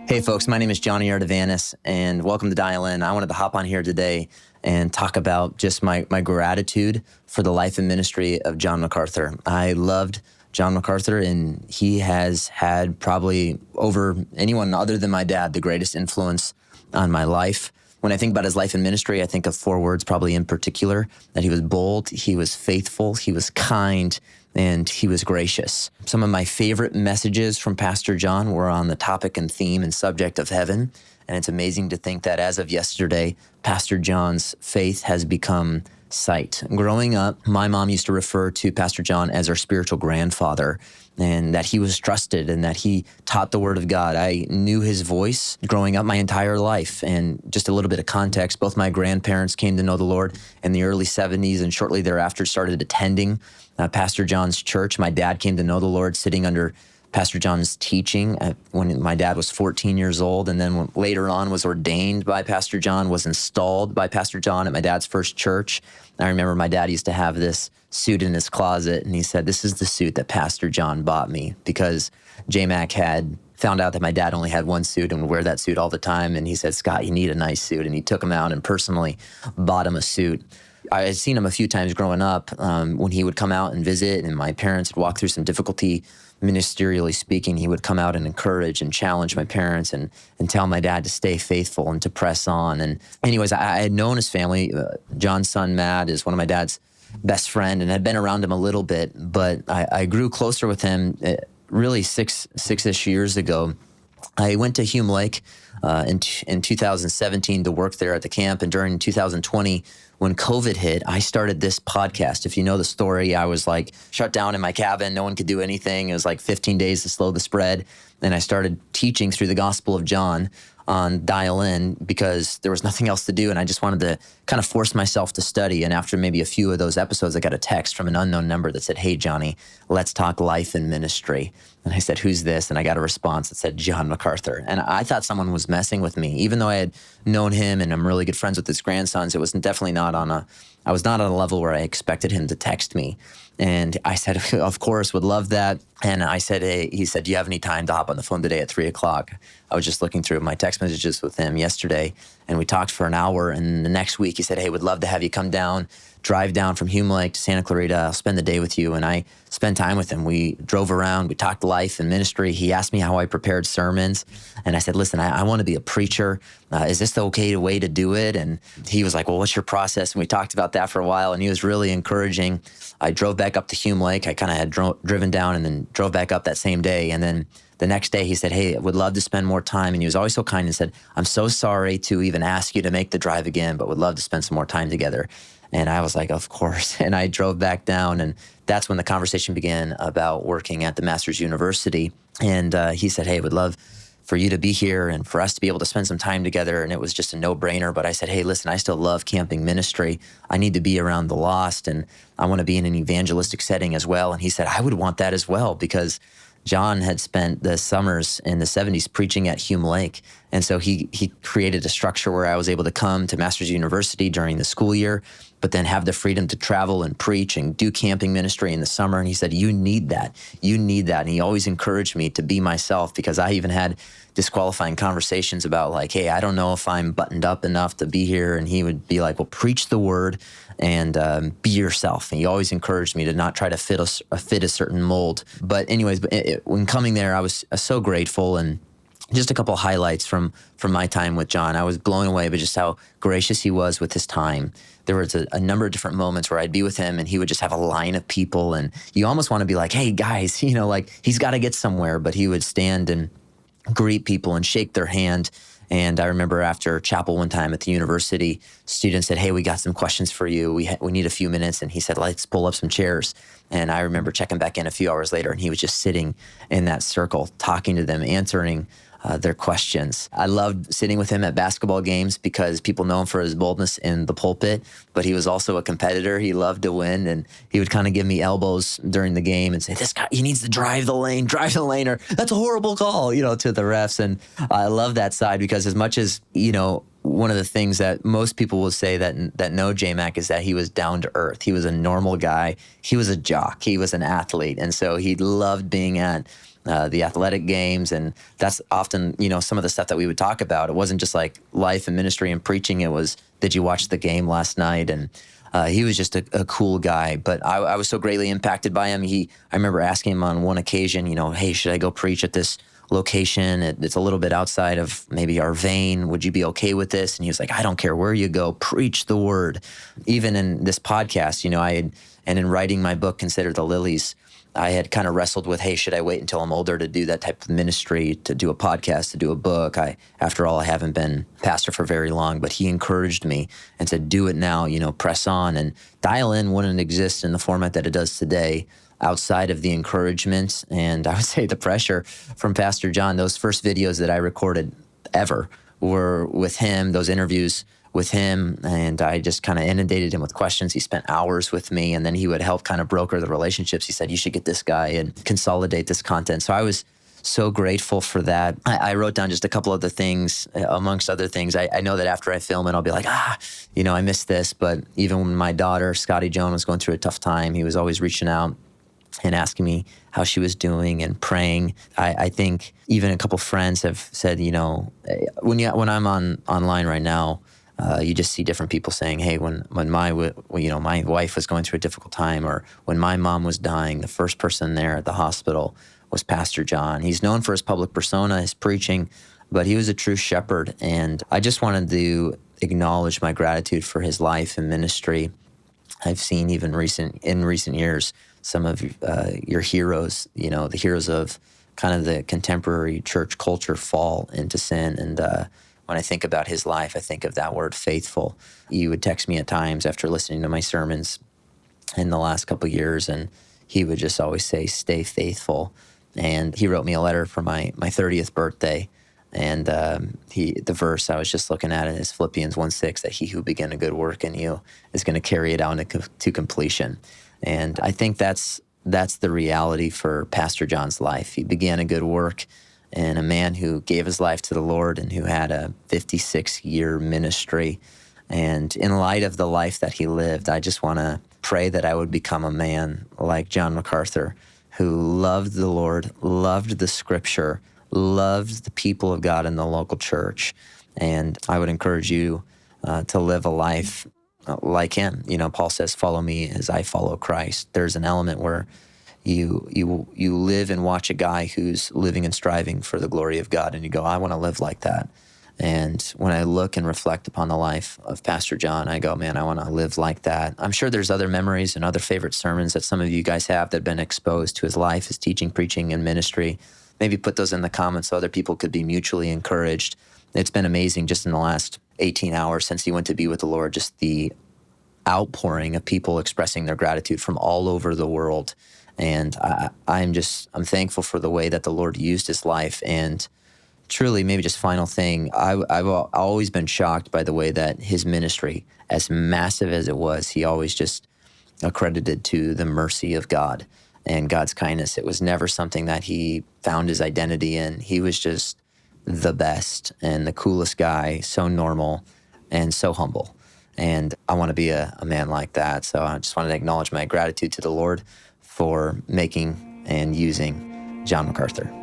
Hey folks, my name is Jonny Ardavanis and welcome to Dial In. I wanted to hop on here today and talk about just my gratitude for the life and ministry of John MacArthur. I loved John MacArthur, and he has had probably over anyone other than my dad the greatest influence on my life. When I think about his life and ministry, I think of four words probably in particular: that he was bold, he was faithful, he was kind, and he was gracious. Some of my favorite messages from Pastor John were on the topic and theme and subject of heaven. And it's amazing to think that as of yesterday, Pastor John's faith has become sight. Growing up, my mom used to refer to Pastor John as our spiritual grandfather, and that he was trusted and that he taught the Word of God. I knew his voice growing up my entire life. And just a little bit of context, both my grandparents came to know the Lord in the early 70s and shortly thereafter started attending Pastor John's church. My dad came to know the Lord sitting under Pastor John's teaching when my dad was 14 years old, and then later on was ordained by Pastor John, was installed by Pastor John at my dad's first church. I remember my dad used to have this suit in his closet, and he said, "This is the suit that Pastor John bought me," because J-Mac had found out that my dad only had one suit and would wear that suit all the time. And he said, "Scott, you need a nice suit." And he took him out and personally bought him a suit. I had seen him a few times growing up when he would come out and visit, and my parents would walk through some difficulty ministerially speaking. He would come out and encourage and challenge my parents and tell my dad to stay faithful and to press on. And anyways, I had known his family. John's son, Matt, is one of my dad's best friend and had been around him a little bit, but I grew closer with him really six-ish years ago. I went to Hume Lake in 2017 to work there at the camp, and during 2020, when COVID hit, I started this podcast. If you know the story, I was like shut down in my cabin. No one could do anything. It was like 15 days to slow the spread. And I started teaching through the Gospel of John on Dial In because there was nothing else to do. And I just wanted to kind of force myself to study. And after maybe a few of those episodes, I got a text from an unknown number that said, "Hey, Johnny, let's talk life and ministry." And I said, "Who's this?" And I got a response that said, "John MacArthur." And I thought someone was messing with me. Even though I had known him and I'm really good friends with his grandsons, it was definitely not I was not on a level where I expected him to text me. And I said, "Of course, would love that." And I said, he said, "Do you have any time to hop on the phone today at 3:00? I was just looking through my text messages with him yesterday, and we talked for an hour. And the next week he said, "Hey, would love to have you come down, drive down from Hume Lake to Santa Clarita. I'll spend the day with you." And I spent time with him. We drove around, we talked life and ministry. He asked me how I prepared sermons. And I said, "Listen, I want to be a preacher. Is this the okay way to do it?" And he was like, "Well, what's your process?" And we talked about that for a while, and he was really encouraging. I drove back up to Hume Lake. I kind of had driven down and then drove back up that same day. And then the next day he said, "Hey, I would love to spend more time." And he was always so kind and said, "I'm so sorry to even ask you to make the drive again, but would love to spend some more time together." And I was like, "Of course." And I drove back down, and that's when the conversation began about working at the Master's University. And he said, "Hey, would love for you to be here and for us to be able to spend some time together." And it was just a no-brainer. But I said, "Hey, listen, I still love camping ministry. I need to be around the lost, and I want to be in an evangelistic setting as well." And he said, "I would want that as well," because John had spent the summers in the 70s preaching at Hume Lake. And so he created a structure where I was able to come to Master's University during the school year, but then have the freedom to travel and preach and do camping ministry in the summer. And he said, "You need that. You need that." And he always encouraged me to be myself, because I even had disqualifying conversations about like, "Hey, I don't know if I'm buttoned up enough to be here." And he would be like, "Well, preach the word and be yourself." And he always encouraged me to not try to fit a certain mold. But anyways, when coming there, I was so grateful. And just a couple of highlights from my time with John. I was blown away by just how gracious he was with his time. There was a number of different moments where I'd be with him and he would just have a line of people, and you almost want to be like, "Hey guys, like he's got to get somewhere." But he would stand and greet people and shake their hand. And I remember after chapel one time at the university, students said, "Hey, we got some questions for you. We need a few minutes." And he said, "Let's pull up some chairs." And I remember checking back in a few hours later, and he was just sitting in that circle, talking to them, answering their questions. I loved sitting with him at basketball games because people know him for his boldness in the pulpit, but he was also a competitor. He loved to win, and he would kind of give me elbows during the game and say, "This guy, he needs to drive the lane, or that's a horrible call," to the refs. And I love that side because as much as, one of the things that most people will say that know J-Mac is that he was down to earth. He was a normal guy. He was a jock. He was an athlete. And so he loved being at the athletic games. And that's often, some of the stuff that we would talk about. It wasn't just like life and ministry and preaching. It was, did you watch the game last night? And he was just a cool guy, but I was so greatly impacted by him. I remember asking him on one occasion, hey, should I go preach at this location? It's a little bit outside of maybe our vein. Would you be okay with this? And he was like, I don't care where you go, preach the word. Even in this podcast, and in writing my book, Consider the Lilies, I had kind of wrestled with, hey, should I wait until I'm older to do that type of ministry, to do a podcast, to do a book? After all, I haven't been pastor for very long, but he encouraged me and said, do it now, press on. And Dial In wouldn't exist in the format that it does today outside of the encouragement and I would say the pressure from Pastor John. Those first videos that I recorded ever were with him, those interviews with him, and I just kind of inundated him with questions. He spent hours with me, and then he would help kind of broker the relationships. He said, you should get this guy and consolidate this content. So I was so grateful for that. I wrote down just a couple of the things, amongst other things. I know that after I film it, I'll be like, I missed this. But even when my daughter, Scotty Joan, was going through a tough time, he was always reaching out and asking me how she was doing and praying. I think even a couple friends have said, when I'm online right now, you just see different people saying, hey, when my wife was going through a difficult time, or when my mom was dying, the first person there at the hospital was Pastor John. He's known for his public persona, his preaching, but he was a true shepherd. And I just wanted to acknowledge my gratitude for his life and ministry. I've seen even in recent years, some of your heroes, the heroes of kind of the contemporary church culture fall into sin. And when I think about his life, I think of that word faithful. He would text me at times after listening to my sermons in the last couple of years, and he would just always say, stay faithful. And he wrote me a letter for my 30th birthday. And the verse I was just looking at is Philippians 1:6, that he who began a good work in you is going to carry it out to completion. And I think that's the reality for Pastor John's life. He began a good work, and a man who gave his life to the Lord and who had a 56-year ministry. And in light of the life that he lived, I just want to pray that I would become a man like John MacArthur, who loved the Lord, loved the Scripture, loved the people of God in the local church. And I would encourage you to live a life like him. Paul says, follow me as I follow Christ. There's an element where you live and watch a guy who's living and striving for the glory of God, and you go, I want to live like that. And when I look and reflect upon the life of Pastor John, I go, man, I want to live like that. I'm sure there's other memories and other favorite sermons that some of you guys have that have been exposed to his life, his teaching, preaching, and ministry. Maybe put those in the comments so other people could be mutually encouraged. It's been amazing just in the last 18 hours since he went to be with the Lord, just the outpouring of people expressing their gratitude from all over the world. And I'm thankful for the way that the Lord used his life. And truly, maybe just final thing, I've always been shocked by the way that his ministry, as massive as it was, he always just accredited to the mercy of God and God's kindness. It was never something that he found his identity in. He was just the best and the coolest guy, so normal and so humble. And I want to be a man like that. So I just wanted to acknowledge my gratitude to the Lord for making and using John MacArthur.